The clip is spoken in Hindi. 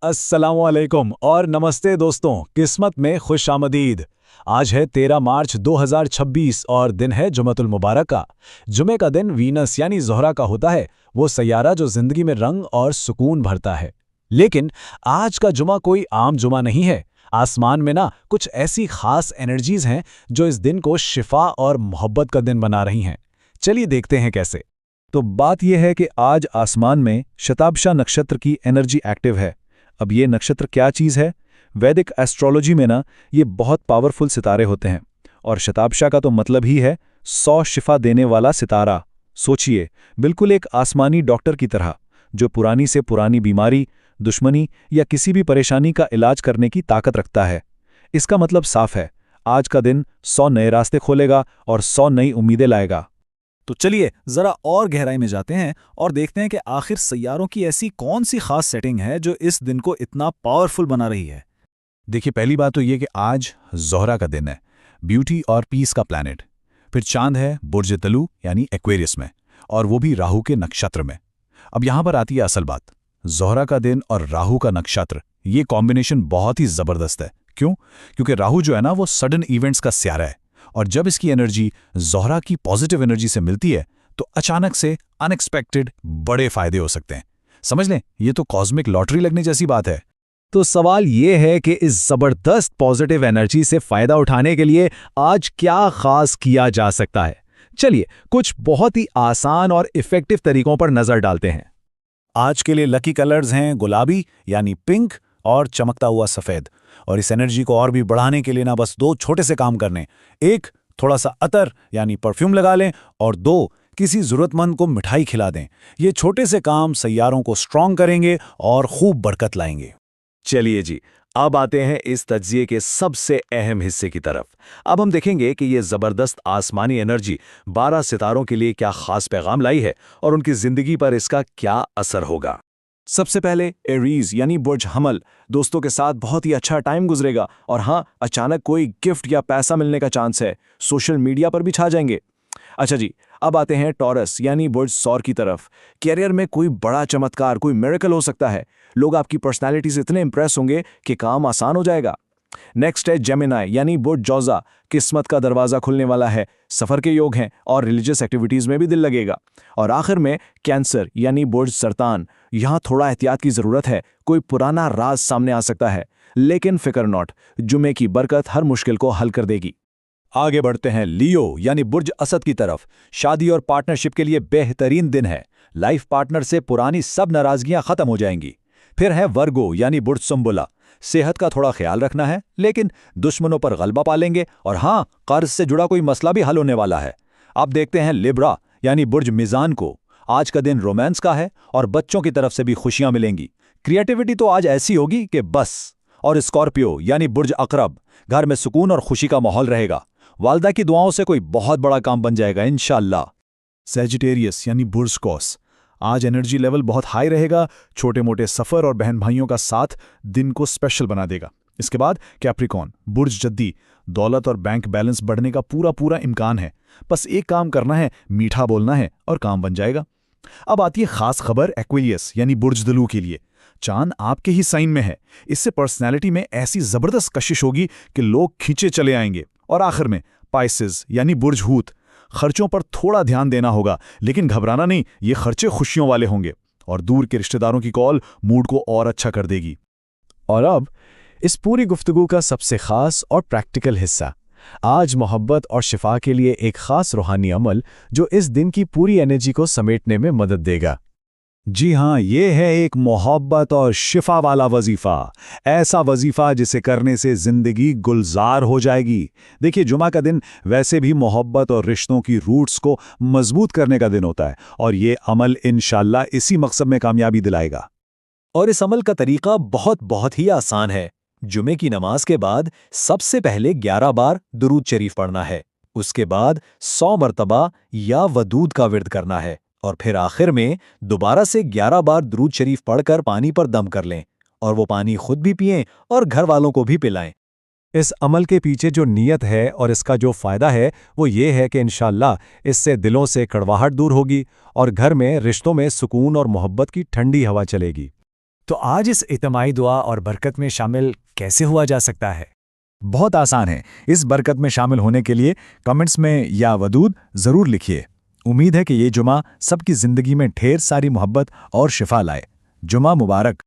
अस्सलामुअलैकुम और नमस्ते दोस्तों, किस्मत में खुश आमदीद। आज है 13 मार्च 2026 और दिन है जुमतुल मुबारक का। जुमे का दिन वीनस यानी ज़ोहरा का होता है, वो सैयारा जो ज़िंदगी में रंग और सुकून भरता है। लेकिन आज का जुमा कोई आम जुमा नहीं है। आसमान में ना कुछ ऐसी खास एनर्जीज हैं जो इस दिन को शिफा और मोहब्बत का दिन बना रही हैं। चलिए देखते हैं कैसे। तो बात यह है कि आज आसमान में शताब्शा नक्षत्र की एनर्जी एक्टिव है। अब ये नक्षत्र क्या चीज़ है? वैदिक एस्ट्रोलॉजी में ना ये बहुत पावरफुल सितारे होते हैं, और शताब्शा का तो मतलब ही है 100 शिफा देने वाला सितारा। सोचिए, बिल्कुल एक आसमानी डॉक्टर की तरह, जो पुरानी से पुरानी बीमारी, दुश्मनी या किसी भी परेशानी का इलाज करने की ताकत रखता है। इसका मतलब साफ है, आज का दिन 100 नए रास्ते खोलेगा और 100 नई उम्मीदें लाएगा। तो चलिए जरा और गहराई में जाते हैं और देखते हैं कि आखिर सैयारों की ऐसी कौन सी खास सेटिंग है जो इस दिन को इतना पावरफुल बना रही है। देखिए, पहली बात तो ये कि आज ज़ोहरा का दिन है, ब्यूटी और पीस का प्लैनेट। फिर चांद है बुर्ज तलू यानी एक्वेरियस में, और वो भी राहु के नक्षत्र में। अब यहाँ पर आती है असल बात। ज़ोहरा का दिन और राहु का नक्षत्र, ये कॉम्बिनेशन बहुत ही ज़बरदस्त है। क्यों? क्योंकि राहु जो है ना, वो सडन इवेंट्स का स्यारा है, और जब इसकी एनर्जी ज़ोहरा की पॉजिटिव एनर्जी से मिलती है तो अचानक से अनएक्सपेक्टेड बड़े फायदे हो सकते हैं। समझ लें, ये तो कॉस्मिक लॉटरी लगने जैसी बात है। तो सवाल ये है कि इस जबरदस्त पॉजिटिव एनर्जी से फायदा उठाने के लिए आज क्या खास किया जा सकता है। चलिए कुछ बहुत ही आसान और इफेक्टिव तरीकों पर नजर डालते हैं। आज के लिए लकी कलर्स हैं गुलाबी यानी पिंक और चमकता हुआ सफेद। और इस एनर्जी को और भी बढ़ाने के लिए ना बस दो छोटे से काम करने। एक, थोड़ा सा अतर यानी परफ्यूम लगा लें, और दो, किसी जरूरतमंद को मिठाई खिला दें। ये छोटे से काम सैयारों को स्ट्रांग करेंगे और खूब बरकत लाएंगे। चलिए जी, अब आते हैं इस तज्जिए के सबसे अहम हिस्से की तरफ। अब हम देखेंगे कि ये जबरदस्त आसमानी एनर्जी 12 सितारों के लिए क्या खास पैगाम लाई है और उनकी जिंदगी पर इसका क्या असर होगा। सबसे पहले एरीज यानी बुर्ज हमल, दोस्तों के साथ बहुत ही अच्छा टाइम गुजरेगा, और हाँ, अचानक कोई गिफ्ट या पैसा मिलने का चांस है। सोशल मीडिया पर भी छा जाएंगे। अच्छा जी, अब आते हैं टॉरस यानी बुर्ज सौर की तरफ। कैरियर में कोई बड़ा चमत्कार, कोई मिरेकल हो सकता है। लोग आपकी पर्सनैलिटी से इतने इंप्रेस होंगे कि काम आसान हो जाएगा। नेक्स्ट है जेमिनाई यानी बुर्ज जौजा। किस्मत का दरवाजा खुलने वाला है, सफर के योग हैं और रिलीजियस एक्टिविटीज में भी दिल लगेगा। और आखिर में कैंसर यानी बुर्ज सरतान। यहाँ थोड़ा एहतियात की जरूरत है, कोई पुराना राज सामने आ सकता है, लेकिन फिक्र नॉट, जुमे की बरकत हर मुश्किल को हल कर देगी। आगे बढ़ते हैं लियो यानी बुर्ज असद की तरफ। शादी और पार्टनरशिप के लिए बेहतरीन दिन है। लाइफ पार्टनर से पुरानी सब नाराजगियां खत्म हो जाएंगी। फिर है वर्गो यानी बुर्ज सुंबुला। सेहत का थोड़ा ख्याल रखना है, लेकिन दुश्मनों पर गलबा पालेंगे, और हाँ, कर्ज से जुड़ा कोई मसला भी हल होने वाला है। अब देखते हैं लिब्रा यानी बुर्ज मिजान को। आज का दिन रोमांस का है और बच्चों की तरफ से भी खुशियां मिलेंगी। क्रिएटिविटी तो आज ऐसी होगी कि बस। और स्कॉर्पियो यानी बुर्ज अकरब। घर में सुकून और खुशी का माहौल रहेगा। वालदा की दुआओं से कोई बहुत बड़ा काम बन जाएगा इंशाअल्लाह। सैजिटेरियस यानी बुर्ज कॉस। आज एनर्जी लेवल बहुत हाई रहेगा। छोटे मोटे सफ़र और बहन भाइयों का साथ दिन को स्पेशल बना देगा। इसके बाद कैप्रिकॉन बुर्ज जद्दी। दौलत और बैंक बैलेंस बढ़ने का पूरा पूरा इम्कान है। बस एक काम करना है, मीठा बोलना है, और काम बन जाएगा। अब आती है खास खबर एक्वेरियस यानी बुर्ज दलू के लिए। चांद आपके ही साइन में है। इससे पर्सनैलिटी में ऐसी जबरदस्त कशिश होगी कि लोग खींचे चले आएंगे। और आखिर में पाइसेस यानी बुर्ज हूत। खर्चों पर थोड़ा ध्यान देना होगा, लेकिन घबराना नहीं, ये खर्चे खुशियों वाले होंगे, और दूर के रिश्तेदारों की कॉल मूड को और अच्छा कर देगी। और अब इस पूरी गुफ्तगू का सबसे खास और प्रैक्टिकल हिस्सा। आज मोहब्बत और शिफा के लिए एक खास रूहानी अमल जो इस दिन की पूरी एनर्जी को समेटने में मदद देगा। जी हाँ, ये है एक मोहब्बत और शिफा वाला वजीफा। ऐसा वजीफा जिसे करने से जिंदगी गुलजार हो जाएगी। देखिए, जुमा का दिन वैसे भी मोहब्बत और रिश्तों की रूट्स को मजबूत करने का दिन होता है, और ये अमल इंशाअल्लाह इसी मकसद में कामयाबी दिलाएगा। और इस अमल का तरीका बहुत ही आसान है। जुमे की नमाज के बाद सबसे पहले 11 बार दुरूद शरीफ पढ़ना है। उसके बाद 100 मरतबा या वदूद का विर्द करना है, और फिर आखिर में दोबारा से 11 बार दुरूद शरीफ पढ़कर पानी पर दम कर लें, और वो पानी खुद भी पिएं और घर वालों को भी पिलाएं। इस अमल के पीछे जो नीयत है और इसका जो फ़ायदा है वो ये है कि इंशाअल्लाह इससे दिलों से कड़वाहट दूर होगी और घर में रिश्तों में सुकून और मोहब्बत की ठंडी हवा चलेगी। तो आज इस इज्तिमाई दुआ और बरकत में शामिल कैसे हुआ जा सकता है? बहुत आसान है। इस बरकत में शामिल होने के लिए कमेंट्स में या वदूद ज़रूर लिखिए। उम्मीद है कि ये जुमा सबकी ज़िंदगी में ढेर सारी मोहब्बत और शिफा लाए। जुमा मुबारक।